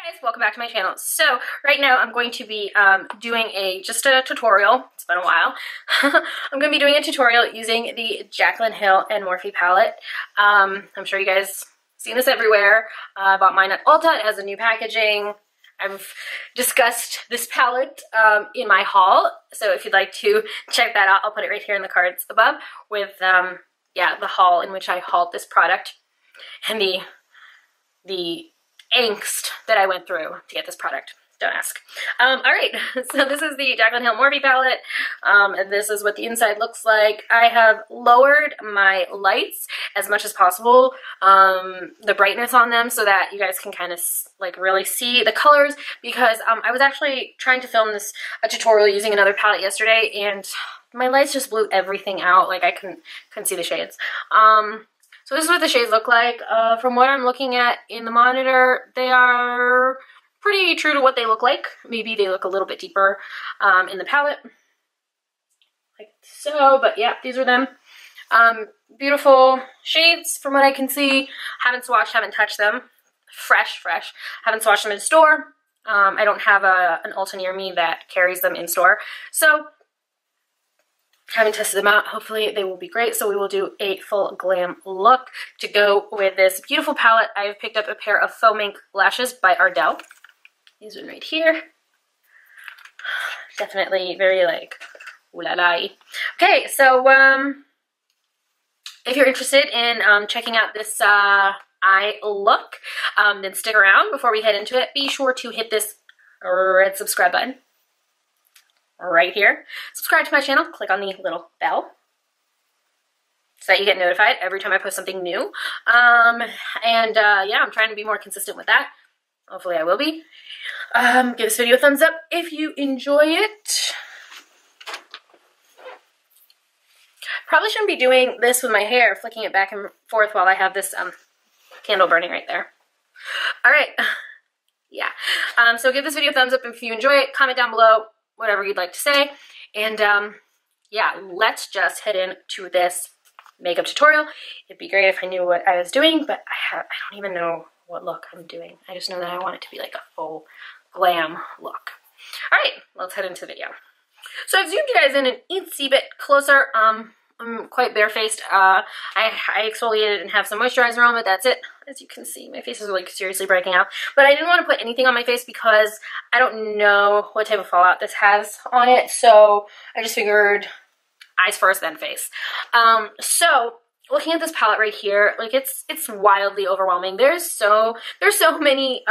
Guys, welcome back to my channel. So right now I'm going to be doing just a tutorial. It's been a while. I'm going to be doing a tutorial using the Jaclyn Hill and Morphe palette. I'm sure you guys seen this everywhere. I bought mine at Ulta. It has a new packaging. I've discussed this palette in my haul, so if you'd like to check that out, I'll put it right here in the cards above with yeah, the haul in which I hauled this product and the angst that I went through to get this product. Don't ask. Alright, so this is the Jaclyn Hill Morphe palette, and this is what the inside looks like. I have lowered my lights as much as possible, the brightness on them, so that you guys can kind of like really see the colors, because I was actually trying to film a tutorial using another palette yesterday, and my lights just blew everything out. Like I couldn't see the shades. So this is what the shades look like. From what I'm looking at in the monitor, they are pretty true to what they look like. Maybe they look a little bit deeper in the palette, like so, but yeah, these are them. Beautiful shades from what I can see. Haven't swatched, haven't touched them. Fresh. Haven't swatched them in store. I don't have an Ulta near me that carries them in store, so haven't tested them out. Hopefully they will be great. So we will do a full glam look to go with this beautiful palette. I've picked up a pair of faux mink lashes by Ardell. These are right here. Definitely very like ooh la la. Okay, so if you're interested in checking out this eye look, then stick around. Before we head into it, be sure to hit this red subscribe button right here. Subscribe to my channel, click on the little bell so that you get notified every time I post something new. Yeah, I'm trying to be more consistent with that. Hopefully I will be. Give this video a thumbs up if you enjoy it. Probably shouldn't be doing this with my hair, flicking it back and forth while I have this candle burning right there. Alright, yeah. So give this video a thumbs up if you enjoy it. Comment down below whatever you'd like to say, and yeah, let's just head into this makeup tutorial. It'd be great if I knew what I was doing, but I don't even know what look I'm doing. I just know that I want it to be like a full glam look. All right, let's head into the video. So I've zoomed you guys in an eensy bit closer. I'm quite barefaced. I exfoliated and have some moisturizer on, but that's it. As you can see, my face is like seriously breaking out. But I didn't want to put anything on my face because I don't know what type of fallout this has on it. So I just figured eyes first, then face. So looking at this palette right here, like it's wildly overwhelming. There's so many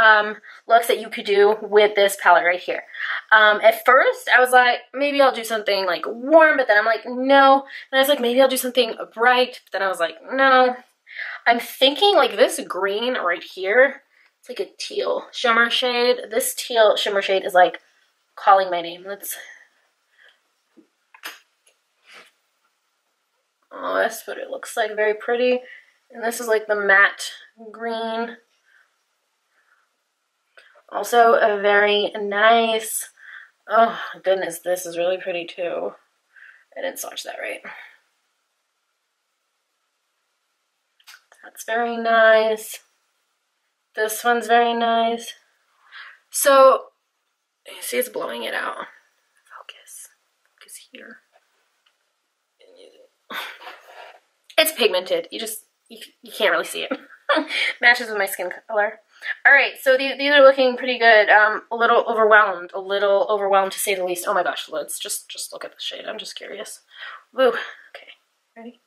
looks that you could do with this palette right here. At first I was like, maybe I'll do something like warm, but then I'm like, no. And I was like, maybe I'll do something bright, but then I was like, no. I'm thinking like this green right here, it's like a teal shimmer shade. This teal shimmer shade is like calling my name. Oh, that's what it looks like. Very pretty. And this is like the matte green. Also a very nice. Oh goodness, this is really pretty too. I didn't swatch that right. That's very nice. This one's very nice. So you see it's blowing it out. Focus here. It's pigmented. You can't really see it. Matches with my skin color. Alright, so these are looking pretty good. A little overwhelmed to say the least. Oh my gosh, let's just look at the shade. I'm just curious. Woo. Okay, ready?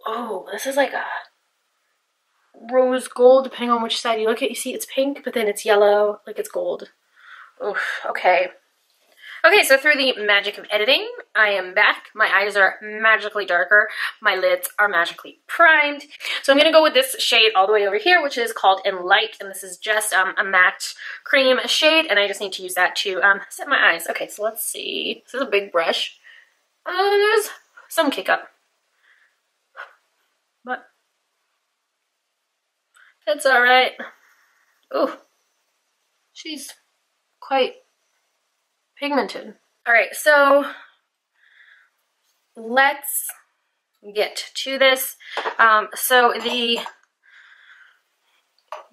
Oh, this is like a rose gold, depending on which side you look at. You see it's pink, but then it's yellow, like it's gold. Oof, okay. Okay, so through the magic of editing, I am back. My eyes are magically darker. My lids are magically primed. So I'm going to go with this shade all the way over here, which is called Enlight, and this is just a matte cream shade, and I just need to use that to set my eyes. Okay, so let's see. This is a big brush. There's some kick up, but it's all right. Ooh, she's quite pigmented. All right, so let's get to this. So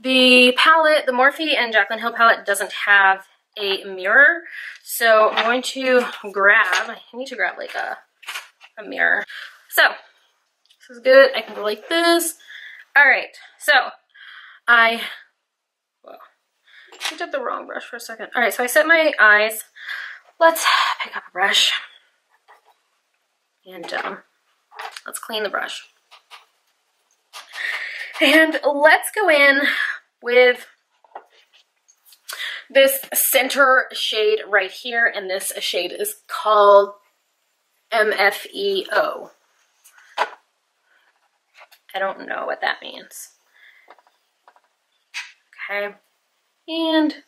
The palette, the Morphe and Jaclyn Hill palette doesn't have a mirror, so I'm going to grab, I need to grab like a mirror. So, this is good. I can go like this. All right, so I picked up the wrong brush for a second. All right, so I set my eyes. Let's pick up a brush and let's clean the brush. And let's go in with this center shade right here, and this shade is called MFEO. I don't know what that means. Okay, and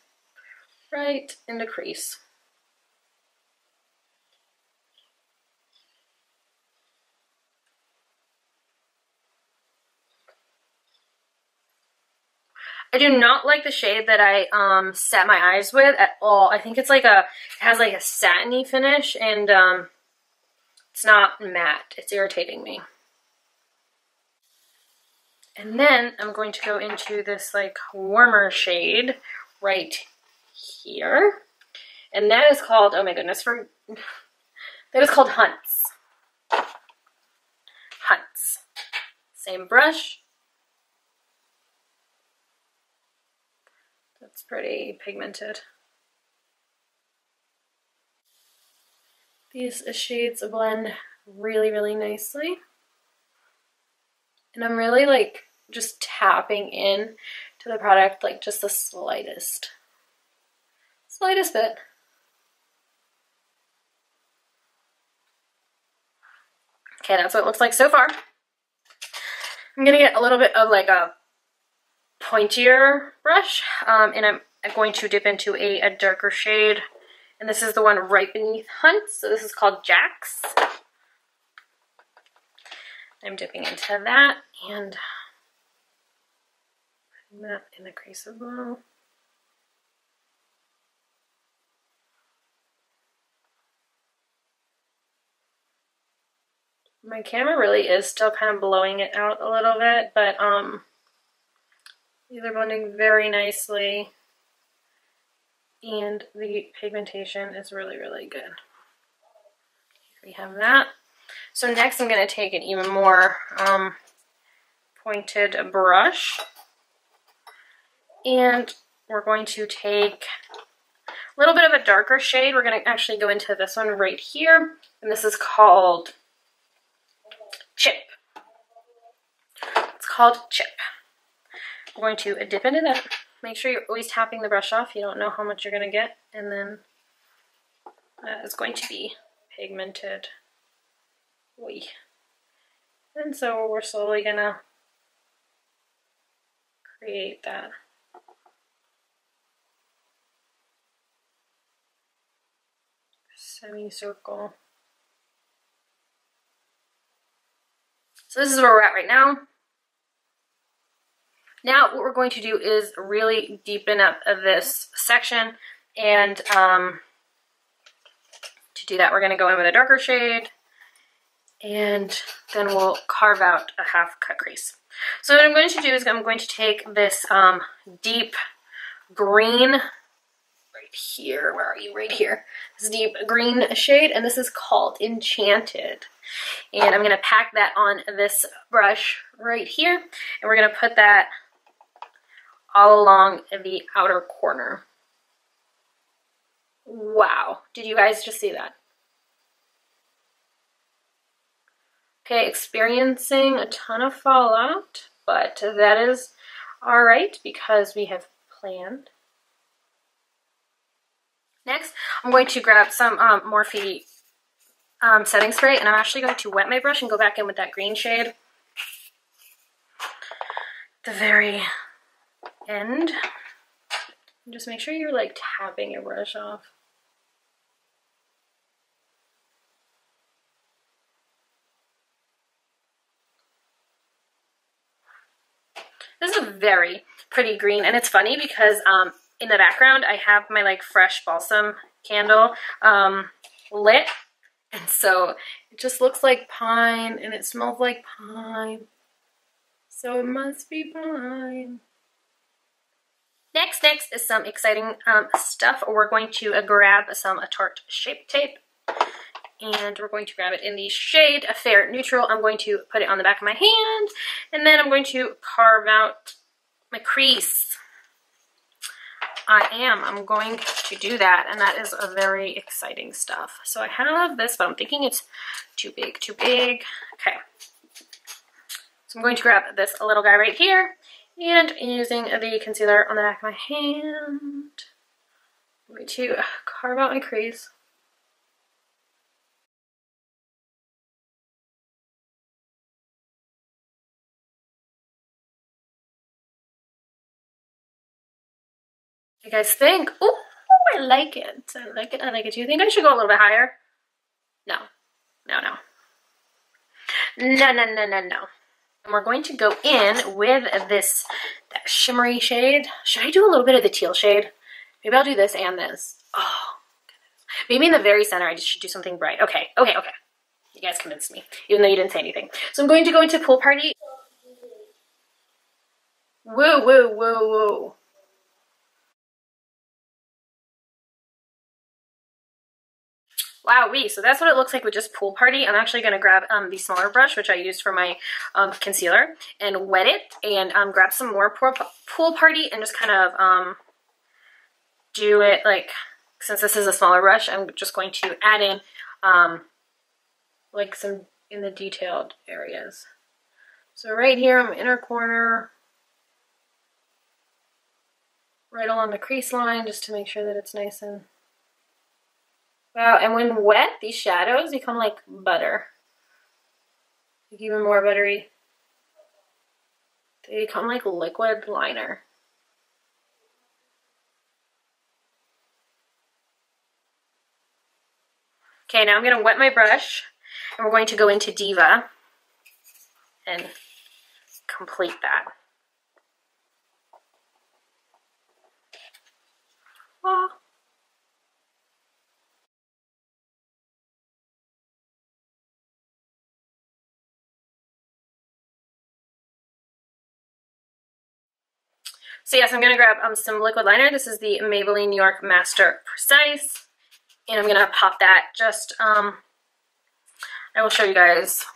right in the crease. I do not like the shade that I set my eyes with at all. I think it's like it has like a satiny finish, and it's not matte. It's irritating me. And then I'm going to go into this like warmer shade right here. And that is called, oh my goodness, that is called Hunts. Hunts. Same brush. That's pretty pigmented. These shades blend really, really nicely. And I'm really like just tapping in to the product, like just the slightest bit. Okay, that's what it looks like so far. I'm gonna get a little bit of like a pointier brush, and I'm going to dip into a darker shade, and this is the one right beneath Hunt, so this is called Jax. I'm dipping into that and putting that in the crease as well. My camera really is still kind of blowing it out a little bit, but these are blending very nicely, and the pigmentation is really, really good. We have that. So next I'm going to take an even more pointed brush, and we're going to take a little bit of a darker shade. We're going to actually go into this one right here, and this is called Chip. It's called Chip. I'm going to dip into that. Make sure you're always tapping the brush off. You don't know how much you're going to get. And then that is going to be pigmented. Oy. And so we're slowly going to create that. Semicircle. So this is where we're at right now. Now what we're going to do is really deepen up this section, and to do that we're going to go in with a darker shade, and then we'll carve out a half cut crease. So what I'm going to do is I'm going to take this deep green right here, where are you? Right here. This deep green shade, and this is called Enchanted. And I'm going to pack that on this brush right here, and we're going to put that all along the outer corner. Wow, did you guys just see that? Okay, experiencing a ton of fallout, but that is all right because we have planned. Next, I'm going to grab some Morphe setting spray, and I'm actually going to wet my brush and go back in with that green shade at the very end. And just make sure you're like tapping your brush off. This is a very pretty green, and it's funny because in the background I have my like fresh balsam candle lit, and so it just looks like pine and it smells like pine, so it must be pine. Next is some exciting stuff. We're going to grab some Tarte Shape Tape, and we're going to grab it in the shade Fair Neutral. I'm going to put it on the back of my hand, and then I'm going to carve out my crease. I'm going to do that, and that is a very exciting stuff. So I have this, but I'm thinking it's too big. Okay. So I'm going to grab this little guy right here, and using the concealer on the back of my hand, I'm going to carve out my crease. You guys think? Oh, I like it. I like it. I like it. Do you think I should go a little bit higher? No. No, no. No, no, no, no, no. And we're going to go in with this shimmery shade. Should I do a little bit of the teal shade? Maybe I'll do this and this. Oh, goodness. Maybe in the very center I just should do something bright. Okay, okay, okay. You guys convinced me, even though you didn't say anything. So I'm going to go into Pool Party. Woo, woo, woo, woo. Wowee, so that's what it looks like with just Pool Party. I'm actually going to grab the smaller brush, which I used for my concealer, and wet it, and grab some more Pool Party and just kind of do it like, since this is a smaller brush, I'm just going to add in like some in the detailed areas. So right here on my inner corner, right along the crease line, just to make sure that it's nice and... Wow, and when wet, these shadows become like butter. Like even more buttery. They become like liquid liner. Okay, now I'm going to wet my brush, and we're going to go into Diva and complete that. Ah. So yes, I'm going to grab some liquid liner. This is the Maybelline New York Master Precise. And I'm going to pop that just, I will show you guys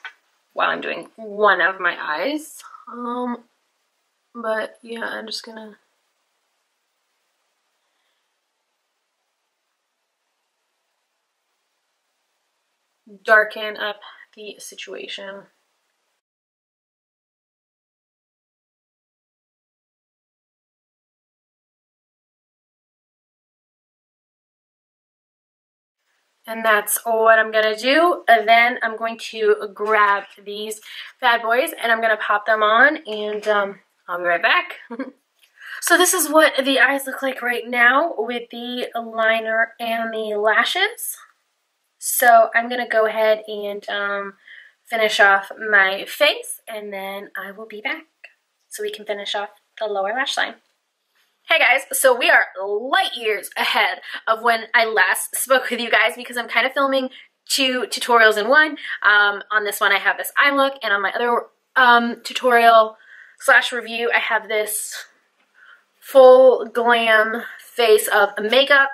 while I'm doing one of my eyes. But yeah, I'm just going to... darken up the situation. And that's what I'm going to do. And then I'm going to grab these bad boys and I'm going to pop them on, and I'll be right back. So this is what the eyes look like right now with the liner and the lashes. So I'm going to go ahead and finish off my face, and then I will be back so we can finish off the lower lash line. Hey guys, so we are light years ahead of when I last spoke with you guys, because I'm kind of filming two tutorials in one. On this one I have this eye look, and on my other tutorial / review I have this full glam face of makeup,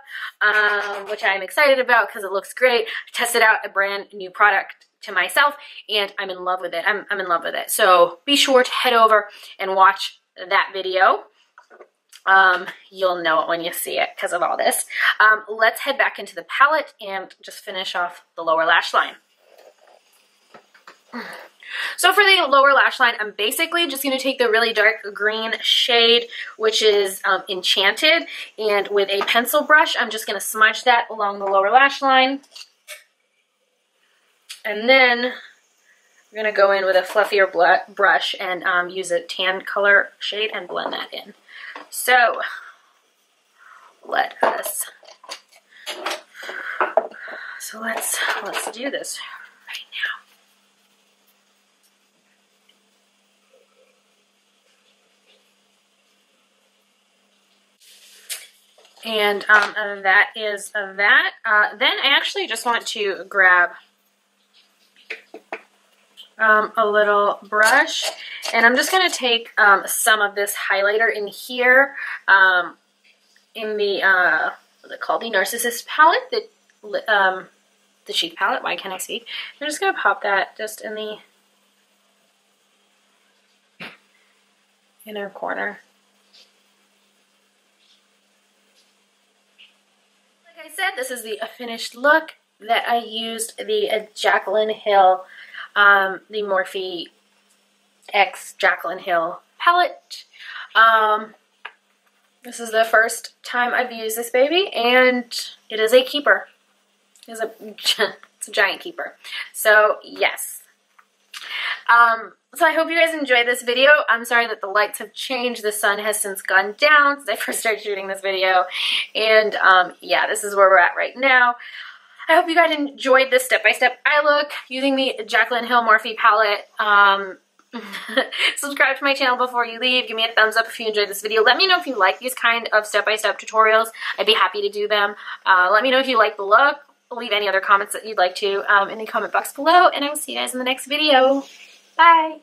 which I'm excited about because it looks great. I tested out a brand new product to myself and I'm in love with it. I'm in love with it. So be sure to head over and watch that video. You'll know it when you see it because of all this. Let's head back into the palette and just finish off the lower lash line. So for the lower lash line, I'm basically just going to take the really dark green shade, which is Enchanted, and with a pencil brush, I'm just going to smudge that along the lower lash line. And then I'm going to go in with a fluffier brush and use a tan color shade and blend that in. So let's do this right now. And that is that. Then I actually just want to grab a little brush, and I'm just going to take some of this highlighter in here in the, what's it called? The Narcissist palette, the Chic palette. Why can't I speak? I'm just going to pop that just in the inner corner. Like I said, this is the finished look that I used the Jaclyn Hill, the Morphe X Jaclyn Hill palette. This is the first time I've used this baby, and it is a keeper. It's a giant keeper. So yes. So I hope you guys enjoyed this video. I'm sorry that the lights have changed. The sun has since gone down since I first started shooting this video. And yeah, this is where we're at right now. I hope you guys enjoyed this step-by-step eye look using the Jaclyn Hill Morphe palette. Subscribe to my channel before you leave. Give me a thumbs up if you enjoyed this video. Let me know if you like these kind of step-by-step tutorials. I'd be happy to do them. Let me know if you like the look. Leave any other comments that you'd like to in the comment box below, and I will see you guys in the next video. Bye!